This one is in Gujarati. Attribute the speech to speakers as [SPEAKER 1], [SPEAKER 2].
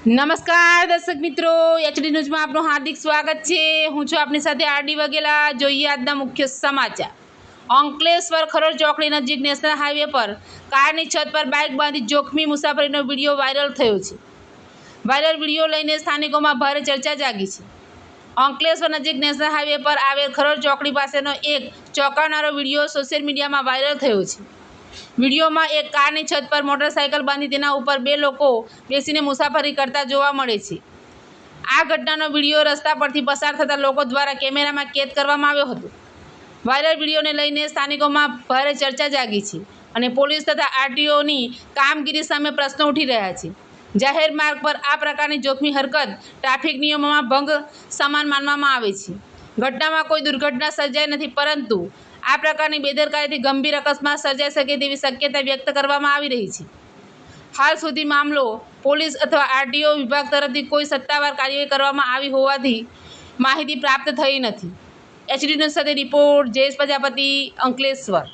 [SPEAKER 1] નમસ્કાર દર્શક મિત્રો, એચડી ન્યૂઝમાં આપનું હાર્દિક સ્વાગત છે। હું છું આપની સાથે આરડી વાઘેલા। જોઈએ આજના મુખ્ય સમાચાર। અંકલેશ્વર ખરોડ ચોકડી નજીક નેશનલ હાઈવે પર કારની છત પર બાઇક બાંધી જોખમી મુસાફરીનો વિડીયો વાયરલ થયો છે। વાયરલ વિડીયો લઈને સ્થાનિકોમાં ભારે ચર્ચા જાગી છે। અંકલેશ્વર નજીક નેશનલ હાઈવે પર આવેલ ખરોડ ચોકડી પાસેનો એક ચોંકાવનારો વિડીયો સોશિયલ મીડિયામાં વાયરલ થયો છે। વિડીયોમાં એક કારની છત પર મોટરસાઇકલ બાંધી તેના ઉપર બે લોકો બેસીને મુસાફરી કરતા જોવા મળે છે। આ ઘટનાનો વિડીયો રસ્તા પરથી પસાર થતા લોકો દ્વારા કેમેરામાં કેદ કરવામાં આવ્યો હતો। વાયરલ વિડીયોને લઈને સ્થાનિકોમાં ભારે ચર્ચા જાગી છે અને પોલીસ તથા આરટીઓની કામગીરી સામે પ્રશ્નો ઉઠી રહ્યા છે। જાહેર માર્ગ પર આ પ્રકારની જોખમી હરકત ટ્રાફિક નિયમોમાં ભંગ સમાન માનવામાં આવે છે। ઘટનામાં કોઈ દુર્ઘટના સર્જાઈ નથી, પરંતુ આ પ્રકારની બેદરકારીથી ગંભીર અકસ્માત સર્જાઈ શકે તેવી શક્યતા વ્યક્ત કરવામાં આવી રહી છે। હાલ સુધી મામલો પોલીસ અથવા આરટીઓ વિભાગ તરફથી કોઈ સત્તાવાર કાર્યવાહી કરવામાં આવી હોવાની માહિતી પ્રાપ્ત થઈ નથી। એચડી ન્યૂઝ સાથે રિપોર્ટ જયેશ પ્રજાપતિ, અંકલેશ્વર।